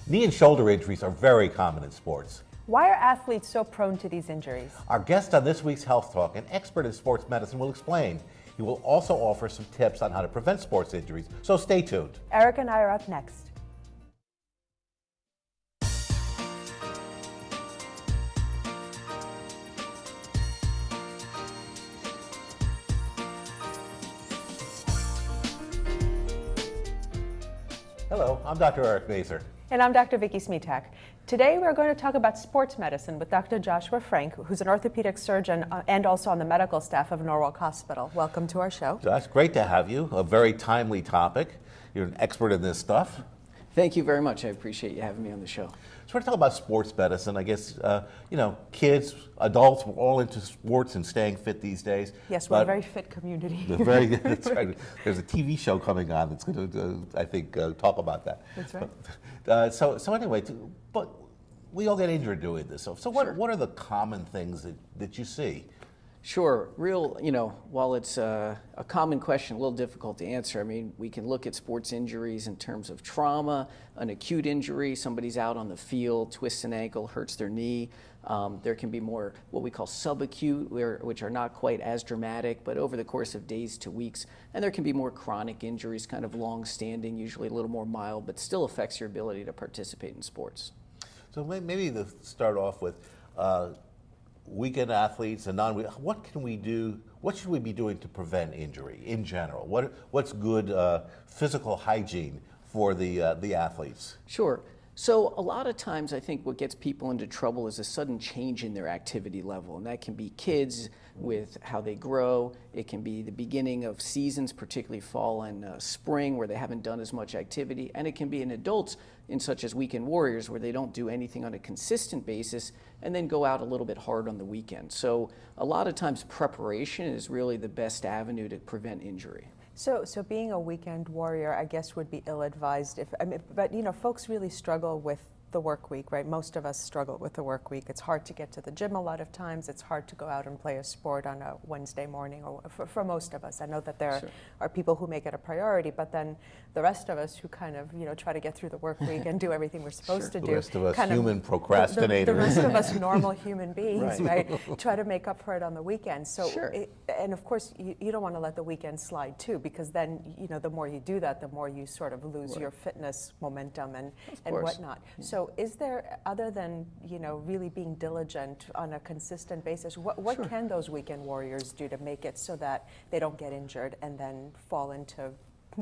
Knee and shoulder injuries are very common in sports. Why are athletes so prone to these injuries? Our guest on this week's Health Talk, an expert in sports medicine, will explain. He will also offer some tips on how to prevent sports injuries, so stay tuned. Eric and I are up next. Hello, I'm Dr. Eric Mazer. And I'm Dr. Vicki Smitak. Today we're going to talk about sports medicine with Dr. Joshua Frank, who's an orthopedic surgeon and also on the medical staff of Norwalk Hospital. Welcome to our show. Josh, great to have you. A very timely topic. You're an expert in this stuff. Thank you very much. I appreciate you having me on the show. So we're talking about sports medicine. I guess, kids, adults, we're all into sports and staying fit these days. Yes, we're a very fit community. That's right. There's a TV show coming on that's going to, I think, talk about that. That's right. So anyway, but we all get injured doing this. So what are the common things that you see? Sure. While it's a common question, a little difficult to answer. I mean, we can look at sports injuries in terms of trauma, an acute injury, somebody's out on the field, twists an ankle, hurts their knee. There can be more what we call subacute, which are not quite as dramatic, but over the course of days to weeks. And there can be more chronic injuries, kind of long-standing, usually a little more mild, but still affects your ability to participate in sports. So maybe to start off with, weekend athletes and what can we do? What should we be doing to prevent injury in general? What's good physical hygiene for the athletes? Sure. So a lot of times I think what gets people into trouble is a sudden change in their activity level, and that can be kids with how they grow. It can be the beginning of seasons, particularly fall and spring, where they haven't done as much activity, and it can be in adults in such as weekend warriors where they don't do anything on a consistent basis and then go out a little bit hard on the weekend. So a lot of times preparation is really the best avenue to prevent injury. So being a weekend warrior, I guess, would be ill-advised. But folks really struggle with the work week, right? Most of us struggle with the work week. It's hard to get to the gym a lot of times. It's hard to go out and play a sport on a Wednesday morning, or for most of us. I know that there are people who make it a priority, but then the rest of us who kind of try to get through the work week and do everything we're supposed to do. The rest of us human procrastinators. The rest of us normal human beings, right? Try to make up for it on the weekend. So, and of course, you don't want to let the weekend slide too, because then the more you do that, the more you sort of lose your fitness momentum and whatnot. So is there, other than really being diligent on a consistent basis, what can those weekend warriors do to make it so that they don't get injured and then fall into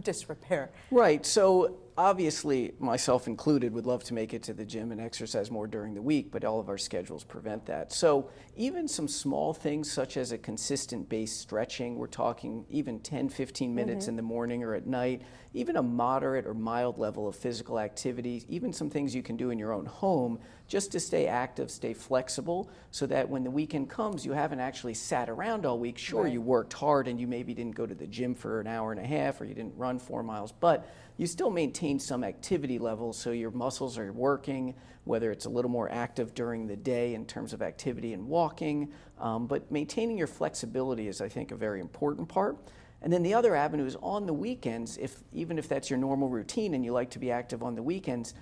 disrepair? Right. So obviously, myself included, would love to make it to the gym and exercise more during the week, but all of our schedules prevent that. So even some small things such as a consistent base stretching, we're talking even 10, 15 minutes in the morning or at night, even a moderate or mild level of physical activity, even some things you can do in your own home just to stay active, stay flexible, so that when the weekend comes, you haven't actually sat around all week. Sure, you worked hard and you maybe didn't go to the gym for an hour and a half, or you didn't run 4 miles, but you still maintain some activity levels, so your muscles are working, whether it's a little more active during the day in terms of activity and walking, but maintaining your flexibility is, I think, a very important part. And then the other avenue is on the weekends, even if that's your normal routine and you like to be active on the weekends,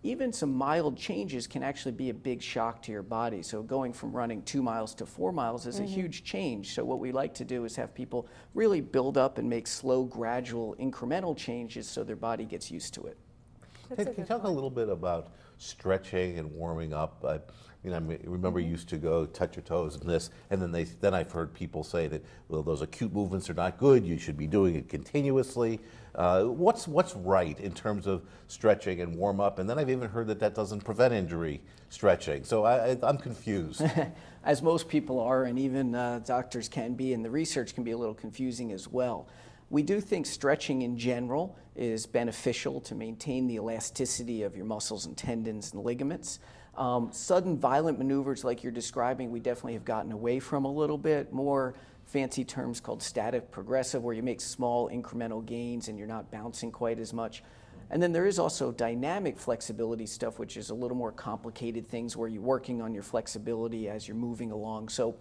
even some mild changes can actually be a big shock to your body. So going from running 2 miles to 4 miles is a huge change. So what we like to do is have people really build up and make slow, gradual, incremental changes so their body gets used to it. Can you talk a little bit about stretching and warming up? I remember you used to go touch your toes and this, and then I've heard people say that, well, those acute movements are not good. You should be doing it continuously. What's right in terms of stretching and warm up? And then I've even heard that doesn't prevent injury, stretching. So I'm confused. As most people are, and even doctors can be, and the research can be a little confusing as well. We do think stretching in general is beneficial to maintain the elasticity of your muscles and tendons and ligaments. Sudden violent maneuvers like you're describing, we definitely have gotten away from a little bit. More fancy terms called static progressive, where you make small incremental gains and you're not bouncing quite as much. And then there is also dynamic flexibility stuff, which is a little more complicated things where you're working on your flexibility as you're moving along. So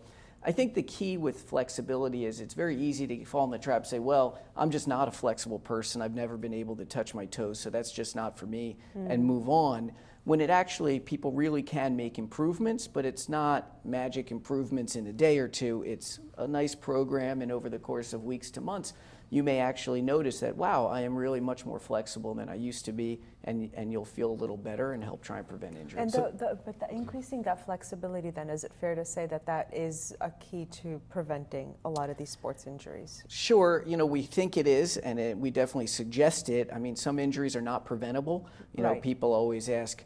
I think the key with flexibility is it's very easy to fall in the trap and say, well, I'm just not a flexible person. I've never been able to touch my toes, so that's just not for me, and move on. When it actually, people really can make improvements, but it's not magic improvements in a day or two. It's a nice program, and over the course of weeks to months, you may actually notice that, wow, I am really much more flexible than I used to be, and you'll feel a little better and help try and prevent injury. And but increasing that flexibility, then, is it fair to say that that is a key to preventing a lot of these sports injuries? Sure, we think it is, and we definitely suggest it. I mean, some injuries are not preventable. Right. People always ask,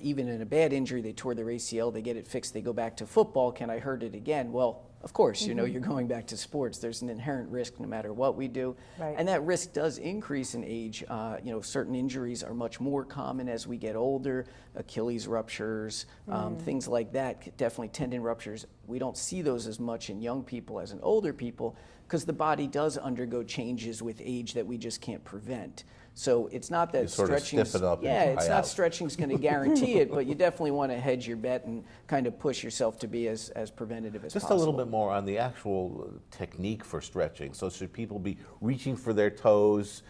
even in a bad injury, they tore their ACL, they get it fixed, they go back to football, can I hurt it again? Well, of course, you're going back to sports. There's an inherent risk no matter what we do. Right. And that risk does increase in age. Certain injuries are much more common as we get older. Achilles ruptures, things like that, definitely tendon ruptures. We don't see those as much in young people as in older people because the body does undergo changes with age that we just can't prevent. So it's not that stretching. It's not stretching's going to guarantee it, but you definitely want to hedge your bet and kind of push yourself to be as preventative as possible. Just a little bit more on the actual technique for stretching. So should people be reaching for their toes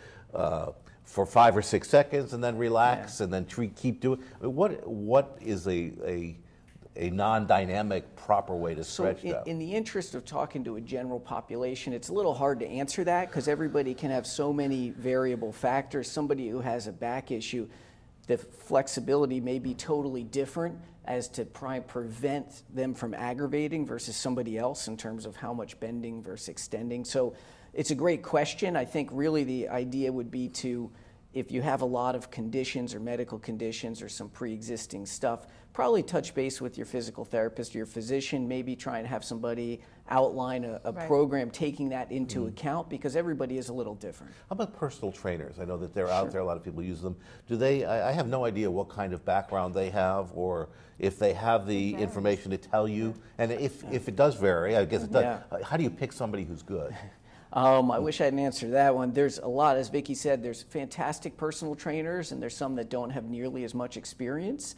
for 5 or 6 seconds and then relax and then keep doing? What is a non-dynamic proper way to stretch that? In the interest of talking to a general population, it's a little hard to answer that because everybody can have so many variable factors. Somebody who has a back issue, the flexibility may be totally different as to prevent them from aggravating versus somebody else in terms of how much bending versus extending. So it's a great question. I think really the idea would be to, if you have a lot of conditions or medical conditions or some pre-existing stuff, probably touch base with your physical therapist or your physician, maybe try and have somebody outline a program taking that into account because everybody is a little different. How about personal trainers? I know that they're out there, a lot of people use them. Do they, I have no idea what kind of background they have or if they have the information to tell you, and if it does vary, I guess it does, how do you pick somebody who's good? I wish I had an answer to that one. There's a lot, as Vicki said, there's fantastic personal trainers and there's some that don't have nearly as much experience.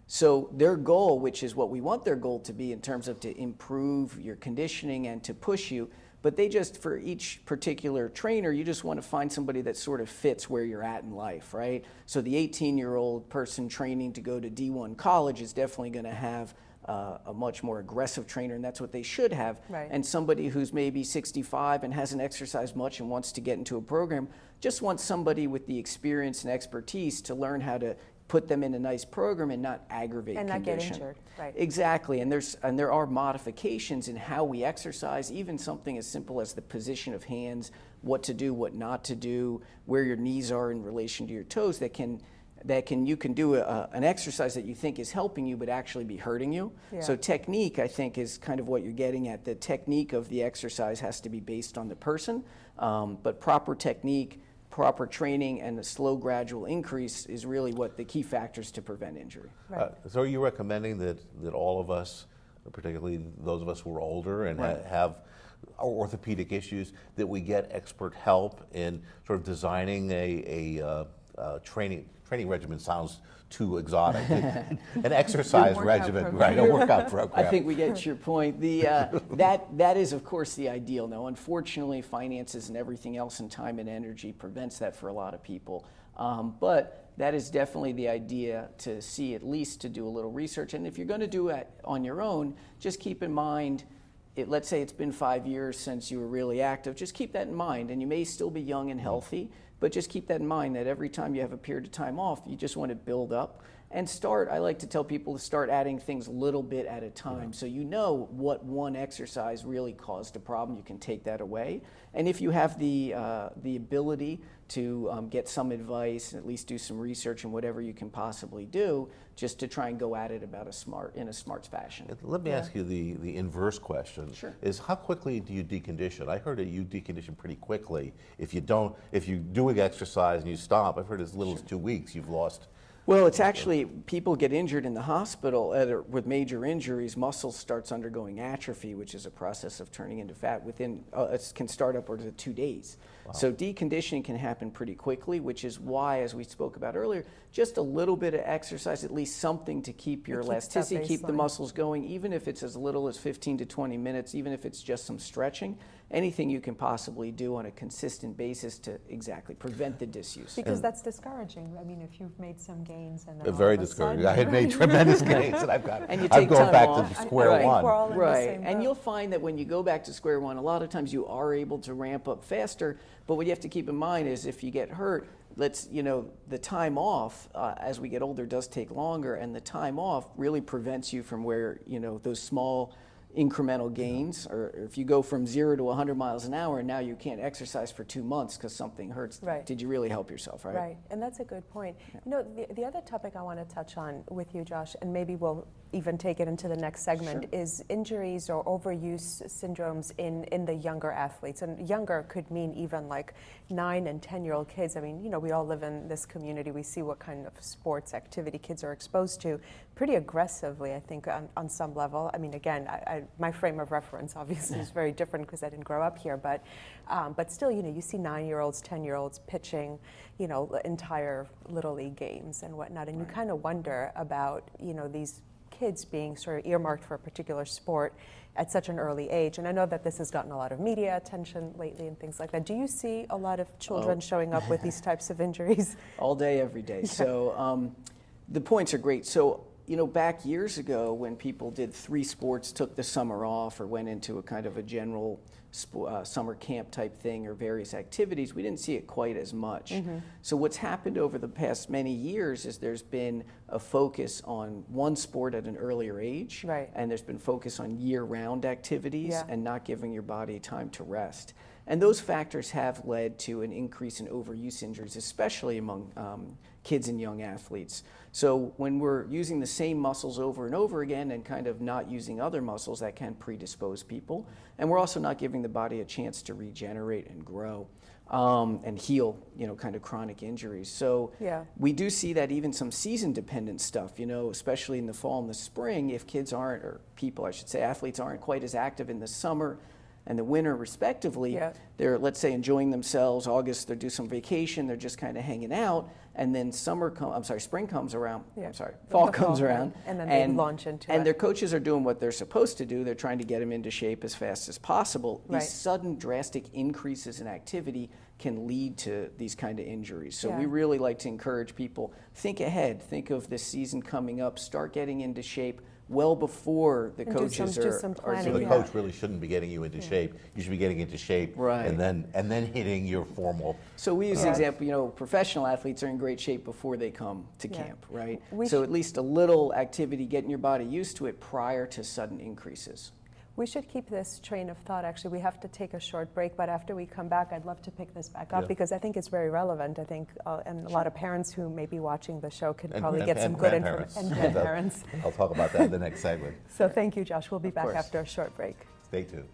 So their goal, which is what we want their goal to be in terms of to improve your conditioning and to push you, but they just, for each particular trainer, you just want to find somebody that sort of fits where you're at in life, right? So the 18-year-old person training to go to D1 college is definitely going to have a much more aggressive trainer, and that's what they should have. Right. And somebody who's maybe 65 and hasn't exercised much and wants to get into a program just wants somebody with the experience and expertise to learn how to put them in a nice program and not aggravate and condition. not get injured. Right. Exactly, and there are modifications in how we exercise, even something as simple as the position of hands, what to do, what not to do, where your knees are in relation to your toes that you can do an exercise that you think is helping you but actually be hurting you. Yeah. So technique, I think, is kind of what you're getting at. The technique of the exercise has to be based on the person, but proper technique, proper training, and a slow gradual increase is really what the key factors to prevent injury. Right. So are you recommending that all of us, particularly those of us who are older and have orthopedic issues, that we get expert help in sort of designing a training regimen? Sounds too exotic. An exercise regimen, right? A workout program. I think we get your point. That is, of course, the ideal. Now, unfortunately, finances and everything else and time and energy prevents that for a lot of people. But that is definitely the idea, to see, at least to do a little research. And if you're going to do it on your own, just keep in mind, let's say it's been 5 years since you were really active, just keep that in mind. And you may still be young and healthy, but just keep that in mind that every time you have a period of time off, you just want to build up and start. I like to tell people to start adding things a little bit at a time. So you know what one exercise really caused a problem, you can take that away. And if you have the ability to get some advice, at least do some research and whatever you can possibly do, just to try and go at it in a smart fashion. Let me ask you the inverse question. Sure. Is how quickly do you decondition? I heard that you decondition pretty quickly. If you're doing exercise and you stop, I've heard as little as 2 weeks you've lost Well, it's actually, people get injured in the hospital with major injuries. Muscle starts undergoing atrophy, which is a process of turning into fat within, it can start upwards of 2 days. Wow. So deconditioning can happen pretty quickly, which is why, as we spoke about earlier, just a little bit of exercise, at least something to keep your elasticity, keep the muscles going, even if it's as little as 15 to 20 minutes, even if it's just some stretching. Anything you can possibly do on a consistent basis to exactly prevent the disuse. Because that's discouraging. I mean, if you've made some gains and then very discouraging. I had made tremendous gains, and I've got. And you I'm take going time back off. to square I one. think we're all in the same And boat. you'll find that when you go back to square one, a lot of times you are able to ramp up faster. But what you have to keep in mind is if you get hurt, the time off as we get older does take longer, and the time off really prevents you from where those small incremental gains, or if you go from 0 to 100 miles an hour and now you can't exercise for 2 months because something hurts, right. Did you really help yourself, right? Right, and that's a good point. Yeah. The other topic I want to touch on with you, Josh, and maybe we'll even take it into the next segment, sure, is injuries or overuse syndromes in the younger athletes. And younger could mean even like 9 and 10-year-old kids. I mean, we all live in this community. We see what kind of sports activity kids are exposed to pretty aggressively, I think, on some level. I mean, again, my frame of reference obviously is very different because I didn't grow up here, but still, you see 9-year-olds, 10-year-olds pitching, entire Little League games and whatnot, and you kind of wonder about, these kids being sort of earmarked for a particular sport at such an early age. And I know that this has gotten a lot of media attention lately and things like that. Do you see a lot of children showing up with these types of injuries? All day, every day. Yeah. So the points are great. So, back years ago when people did 3 sports, took the summer off, or went into a kind of a general summer camp type thing, or various activities, we didn't see it quite as much. Mm-hmm. So what's happened over the past many years is there's been a focus on one sport at an earlier age, right, and there's been focus on year-round activities, yeah, and not giving your body time to rest. And those factors have led to an increase in overuse injuries, especially among kids and young athletes. So when we're using the same muscles over and over again and kind of not using other muscles, that can predispose people. And we're also not giving the body a chance to regenerate and grow and heal, kind of chronic injuries. So yeah, we do see that even some season-dependent stuff, especially in the fall and the spring, if kids aren't, or people, I should say, athletes aren't quite as active in the summer and the winter respectively, yeah, they're, let's say, enjoying themselves. August, they do some vacation, they're just kind of hanging out, and then spring comes around, yeah, fall comes around, and then they launch into it. And their coaches are doing what they're supposed to do. They're trying to get them into shape as fast as possible. Right. These sudden drastic increases in activity can lead to these kind of injuries. So yeah, we really like to encourage people, think ahead, think of this season coming up, start getting into shape well before the coaches are some so the coach really shouldn't be getting you into shape. You should be getting into shape, right, and then hitting your formal. So we use the example, professional athletes are in great shape before they come to camp, right? So at least a little activity, getting your body used to it prior to sudden increases. We should keep this train of thought. Actually, we have to take a short break, but after we come back, I'd love to pick this back up because I think it's very relevant. I think, and a lot of parents who may be watching the show could probably get some good information. And grandparents. I'll talk about that in the next segment. So thank you, Josh. We'll be back after a short break. Stay tuned.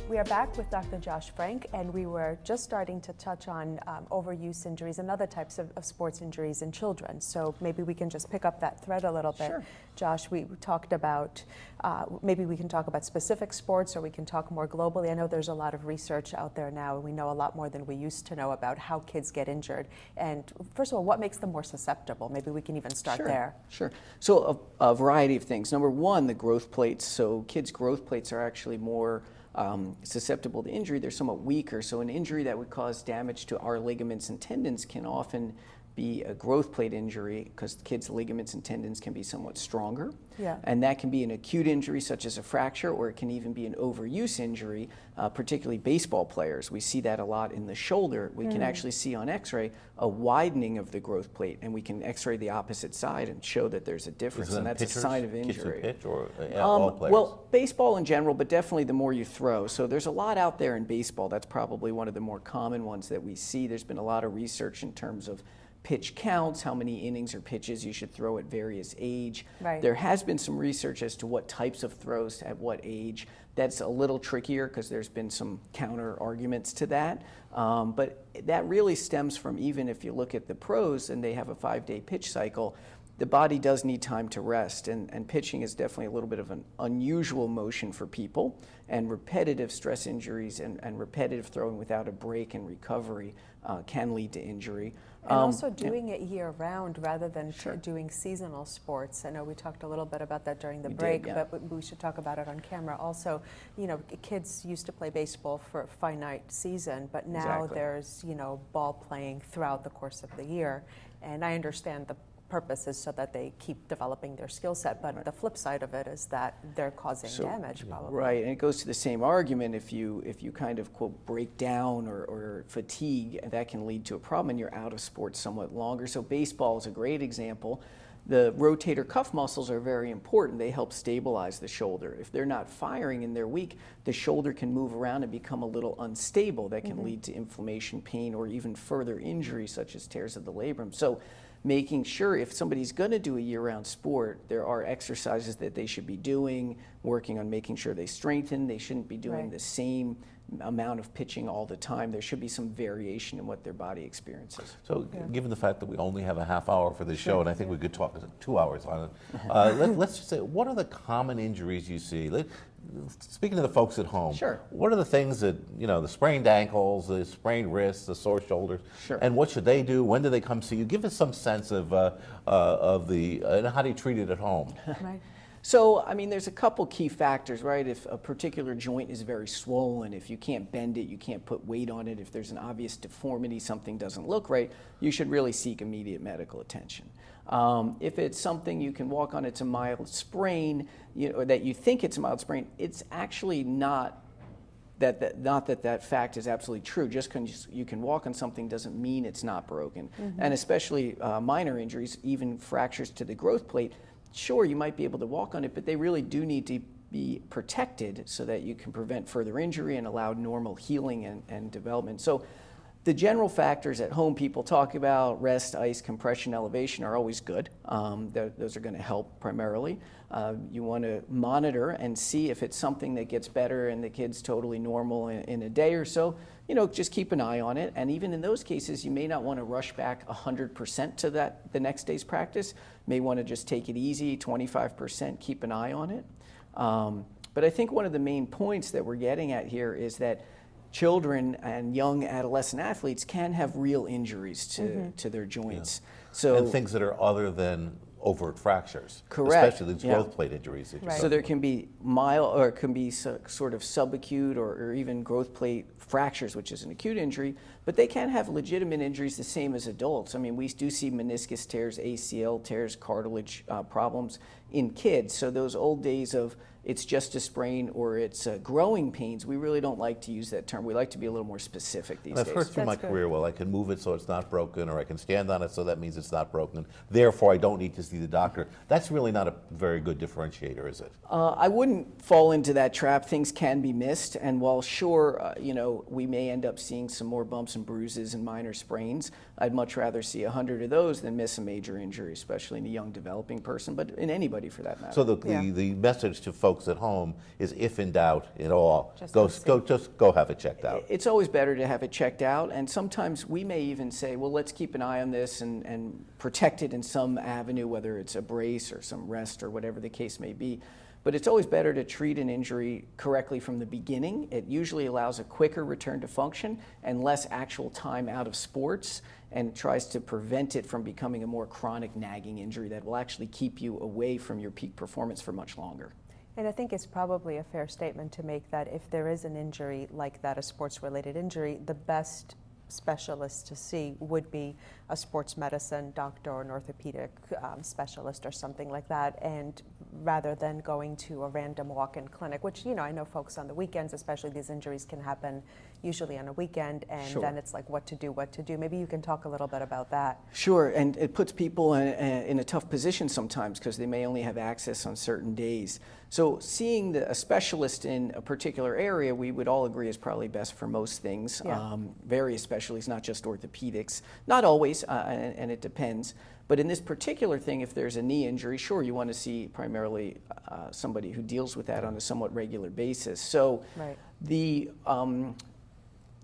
We are back with Dr. Josh Frank, and we were just starting to touch on overuse injuries and other types of sports injuries in children. So maybe we can just pick up that thread a little bit. Sure. Josh, we talked about, maybe we can talk about specific sports, or we can talk more globally. I know there's a lot of research out there now, and we know a lot more than we used to know about how kids get injured. And first of all, what makes them more susceptible? Maybe we can even start there. Sure. So a variety of things. Number one, the growth plates. So kids' growth plates are actually more susceptible to injury. They're somewhat weaker. So an injury that would cause damage to our ligaments and tendons can often be a growth plate injury, because kids' ligaments and tendons can be somewhat stronger. Yeah. And that can be an acute injury such as a fracture, or it can even be an overuse injury, particularly baseball players. We see that a lot in the shoulder. We can actually see on x-ray a widening of the growth plate, and we can x-ray the opposite side and show that there's a difference, and that's a sign of injury. Kids who pitch, or all players? Well, baseball in general, but definitely the more you throw. So there's a lot out there in baseball. That's probably one of the more common ones that we see. There's been a lot of research in terms of pitch counts, how many innings or pitches you should throw at various age. Right. There has been some research as to what types of throws at what age. That's a little trickier because there's been some counter arguments to that. But that really stems from, even if you look at the pros and they have a 5-day pitch cycle, the body does need time to rest, and pitching is definitely a little bit of an unusual motion for people, and repetitive stress injuries and repetitive throwing without a break and recovery can lead to injury. And also doing it year-round rather than doing seasonal sports. I know we talked a little bit about that during the break, but we should talk about it on camera. Also, you know, kids used to play baseball for a finite season, but now there's, you know, ball playing throughout the course of the year. And I understand the purpose is so that they keep developing their skill set, but the flip side of it is that they're causing damage, probably. Right, and it goes to the same argument. If you kind of, quote, break down or fatigue, that can lead to a problem, and you're out of sports somewhat longer. So baseball is a great example. The rotator cuff muscles are very important. They help stabilize the shoulder. If they're not firing and they're weak, the shoulder can move around and become a little unstable. That can lead to inflammation, pain, or even further injury, such as tears of the labrum. So making sure, if somebody's going to do a year-round sport, there are exercises that they should be doing, working on making sure they strengthen. They shouldn't be doing the same amount of pitching all the time. There should be some variation in what their body experiences. So given the fact that we only have a half hour for this show, and I think we could talk 2 hours on it, let's just say, what are the common injuries you see? Speaking to the folks at home, what are the things that, you know, the sprained ankles, the sprained wrists, the sore shoulders, and what should they do? When do they come see you? Give us some sense of and how do you treat it at home? Right. So, I mean, there's a couple key factors, right? If a particular joint is very swollen, if you can't bend it, you can't put weight on it, if there's an obvious deformity, something doesn't look right, you should really seek immediate medical attention. If it's something you can walk on, it's a mild sprain, or that you think it's a mild sprain, it's actually not that fact is absolutely true. Just because you can walk on something doesn't mean it's not broken. And especially minor injuries, even fractures to the growth plate, sure, you might be able to walk on it, but they really do need to be protected so that you can prevent further injury and allow normal healing and development. So the general factors at home people talk about, rest, ice, compression, elevation, are always good. Those are going to help primarily. You want to monitor and see if it's something that gets better and the kid's totally normal in a day or so. You know, just keep an eye on it. And even in those cases, you may not want to rush back 100% to the next day's practice. May want to just take it easy, 25%, keep an eye on it. But I think one of the main points that we're getting at here is that children and young adolescent athletes can have real injuries to their joints. So, and things that are other than overt fractures. Correct. Especially these growth plate injuries. That So there can be mild, or it can be sort of subacute or even growth plate fractures, which is an acute injury, but they can have legitimate injuries the same as adults. I mean, we do see meniscus tears, ACL tears, cartilage problems in kids. So those old days of it's just a sprain or it's growing pains, we really don't like to use that term. We like to be a little more specific these days. I've heard through my career, well, I can move it so it's not broken, or I can stand on it so that means it's not broken. Therefore, I don't need to see the doctor. That's really not a very good differentiator, is it? I wouldn't fall into that trap. Things can be missed, and while sure, you know, we may end up seeing some more bumps and bruises and minor sprains, I'd much rather see 100 of those than miss a major injury, especially in a young developing person, but in anybody for that matter. So the message to folks at home is, if in doubt at all, just go have it checked out. It's always better to have it checked out, and sometimes we may even say, well, let's keep an eye on this and protect it in some avenue, whether it's a brace or some rest or whatever the case may be. But it's always better to treat an injury correctly from the beginning. It usually allows a quicker return to function and less actual time out of sports, and tries to prevent it from becoming a more chronic nagging injury that will actually keep you away from your peak performance for much longer. And I think it's probably a fair statement to make that if there is an injury like that, a sports-related injury, the best specialist to see would be a sports medicine doctor or an orthopedic specialist or something like that, and rather than going to a random walk-in clinic, which, I know folks on the weekends, especially these injuries can happen usually on a weekend, and Sure. then it's like what to do. Maybe you can talk a little bit about that. Sure, and it puts people in a tough position sometimes because they may only have access on certain days. So seeing a specialist in a particular area, we would all agree is probably best for most things. Yeah. Various specialties, not just orthopedics. Not always, and it depends. But in this particular thing, if there's a knee injury, sure, you want to see primarily somebody who deals with that on a somewhat regular basis. So Right. the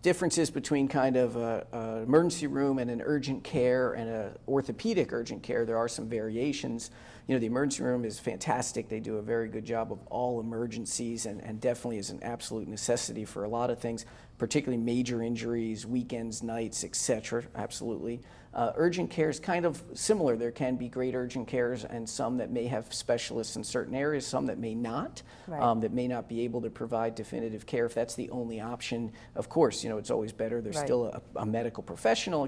differences between kind of an emergency room and an urgent care and an orthopedic urgent care, there are some variations. The emergency room is fantastic. They do a very good job of all emergencies and definitely is an absolute necessity for a lot of things, particularly major injuries, weekends, nights, etc. Absolutely. Urgent care is kind of similar. There can be great urgent cares and some that may have specialists in certain areas, some that may not, Right. that may not be able to provide definitive care. If that's the only option, of course, it's always better. There's Right. still a medical professional.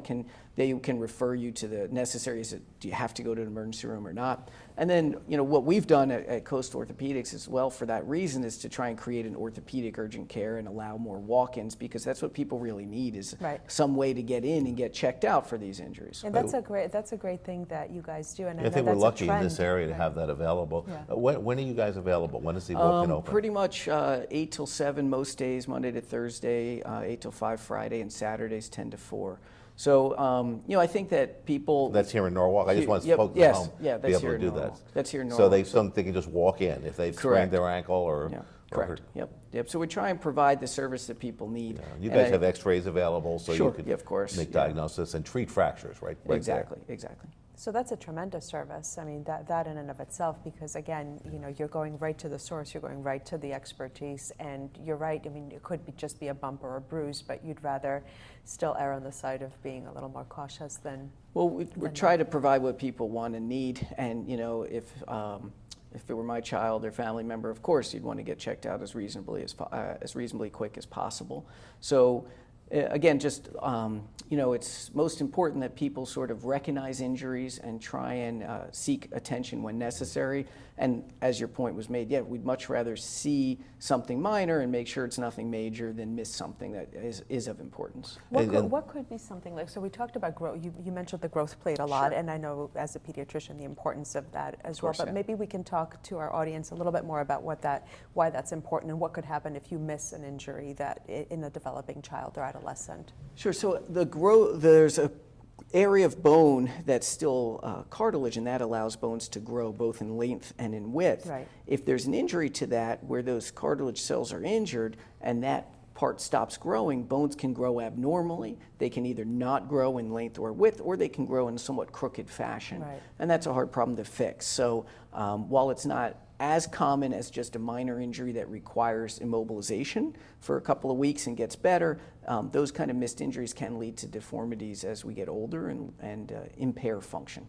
They can refer you to the necessary. Do you have to go to an emergency room or not? And then, what we've done at Coast Orthopedics as well for that reason is to try and create an orthopedic urgent care and allow more walk-ins, because that's what people really need is Right. some way to get in and get checked out for these injuries. And that's a great thing that you guys do. And I think know we're that's a lucky in this trend. area to Right. have that available. Yeah. When are you guys available? When is the walk-in open? Pretty much 8 till 7 most days, Monday to Thursday, 8 till 5 Friday, and Saturdays 10 to 4. So, I think that people... That's here in Norwalk. I just want Yep, folks at yes, home yeah, to be that's able here to in do that. Norwalk. That's here in So Norwalk. they can just walk in if they've Correct. sprained their ankle or... Yeah, or correct. Yep. So we try and provide the service that people need. You And guys have x-rays available so Sure, you could yeah, of course, make yeah. diagnosis and treat fractures, right? Right there. Exactly. So that's a tremendous service. I mean, that in and of itself, because again, you're going right to the source, you're going right to the expertise, and you're right. I mean, it could just be a bump or a bruise, but you'd rather still err on the side of being a little more cautious than. Well, we try to provide what people want and need, and if it were my child or family member, of course, you'd want to get checked out as reasonably quick as possible. So. Again, just, it's most important that people sort of recognize injuries and try and seek attention when necessary. And as your point was made, we'd much rather see something minor and make sure it's nothing major than miss something that is of importance. What could be something like, so we talked about growth, you mentioned the growth plate a lot, Sure. and I know as a pediatrician the importance of that as course, well, but yeah. maybe we can talk to our audience a little bit more about why that's important and what could happen if you miss an injury that in a developing child or adolescent. Sure. So there's a area of bone that's still cartilage, and that allows bones to grow both in length and in width. Right. If there's an injury to that where those cartilage cells are injured and that part stops growing, bones can grow abnormally. They can either not grow in length or width, or they can grow in a somewhat crooked fashion. Right. And that's a hard problem to fix. So while it's not as common as just a minor injury that requires immobilization for a couple of weeks and gets better, those kind of missed injuries can lead to deformities as we get older and impair function.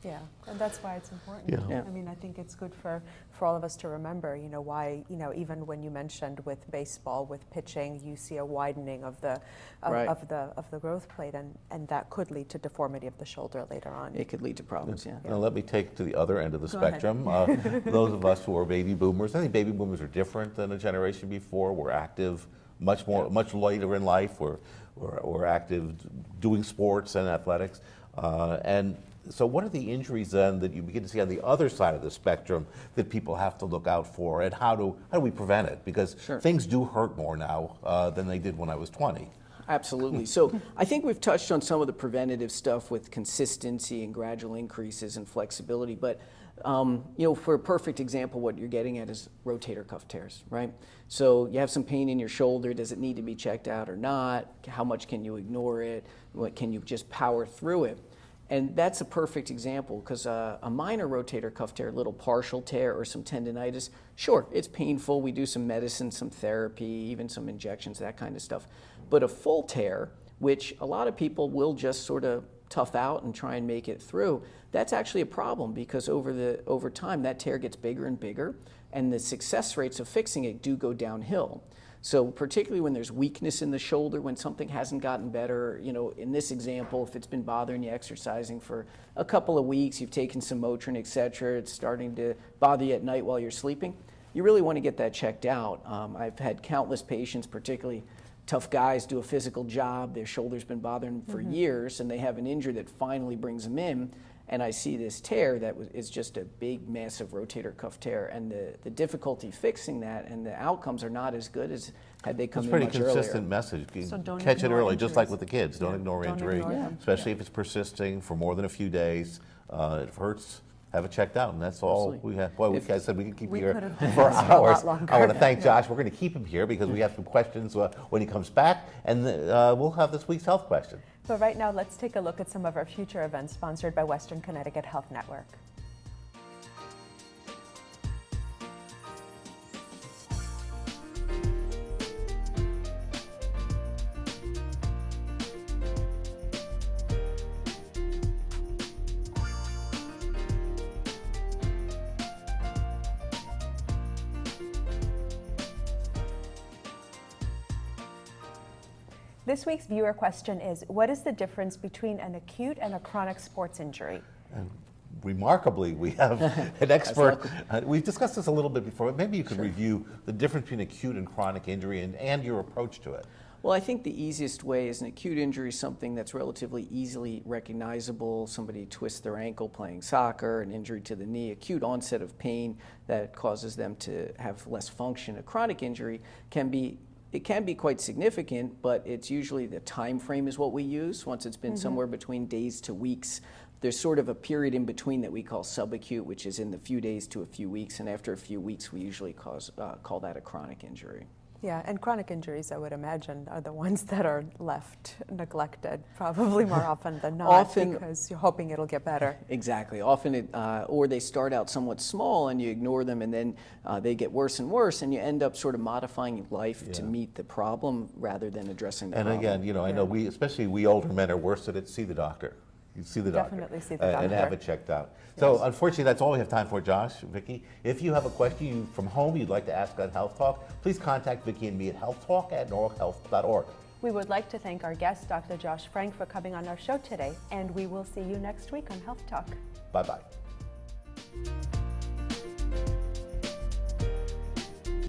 Yeah, and that's why it's important. Yeah. Yeah. I mean, I think it's good for all of us to remember, why, even when you mentioned with baseball, with pitching, you see a widening of the Right. of the growth plate, and that could lead to deformity of the shoulder later on. It could lead to problems, yeah. Now let me take to the other end of the Go ahead. spectrum. Those of us who are baby boomers, I think baby boomers are different than a generation before. We're active much later in life. We're active doing sports and athletics. And so what are the injuries then that you begin to see on the other side of the spectrum that people have to look out for, and how do we prevent it? Because Sure. things do hurt more now than they did when I was 20. Absolutely. So I think we've touched on some of the preventative stuff with consistency and gradual increases in flexibility. But, for a perfect example, what you're getting at is rotator cuff tears, right? So you have some pain in your shoulder. Does it need to be checked out or not? How much can you ignore it? What can you just power through it? And that's a perfect example, because a minor rotator cuff tear, a little partial tear or some tendinitis, sure, it's painful. We do some medicine, some therapy, even some injections, that kind of stuff. But a full tear, which a lot of people will just sort of tough out and try and make it through, that's actually a problem, because over time that tear gets bigger and bigger, and the success rates of fixing it do go downhill. So particularly when there's weakness in the shoulder, when something hasn't gotten better, you know, in this example, if it's been bothering you exercising for a couple of weeks, you've taken some Motrin, et cetera, it's starting to bother you at night while you're sleeping, you really want to get that checked out. I've had countless patients, particularly tough guys, do a physical job, their shoulder's been bothering them for years, and they have an injury that finally brings them in, and I see this tear that is just a big, massive rotator cuff tear, and the difficulty fixing that and the outcomes are not as good as had they come in much earlier. It's a pretty consistent message. So don't Catch it ignore early, injuries. just like with the kids. Don't ignore Don't injury, ignore them. especially if it's persisting for more than a few days. If it hurts, have it checked out, and that's all we have. Boy, I said we could keep you here for a lot hours. longer. I want to thank Josh. We're going to keep him here because we have some questions when he comes back, and we'll have this week's health question. But right now, let's take a look at some of our future events sponsored by Western Connecticut Health Network. This week's viewer question is, what is the difference between an acute and a chronic sports injury? And remarkably, we have an expert. We've discussed this a little bit before, but maybe you could review the difference between acute and chronic injury and your approach to it. Well, I think the easiest way is an acute injury, something that's relatively easily recognizable. Somebody twists their ankle playing soccer, an injury to the knee, acute onset of pain that causes them to have less function. A chronic injury can be quite significant, but it's usually the time frame is what we use. Once it's been somewhere between days to weeks, there's sort of a period in between that we call subacute, which is in the few days to a few weeks, and after a few weeks, we usually call that a chronic injury. Yeah, and chronic injuries, I would imagine, are the ones that are left neglected, probably more often than not, because you're hoping it'll get better. Exactly. Often, or they start out somewhat small and you ignore them, and then they get worse and worse, and you end up sort of modifying your life to meet the problem rather than addressing the problem. And again, you know, I know especially we older men are worse at it. See the doctor. You see the doctor. Definitely see the doctor. And have it checked out. So unfortunately, that's all we have time for, Josh, Vicki. If you have a question from home you'd like to ask on Health Talk, please contact Vicki and me at healthtalk@norwalkhealth.org. We would like to thank our guest, Dr. Josh Frank, for coming on our show today, and we will see you next week on Health Talk. Bye-bye.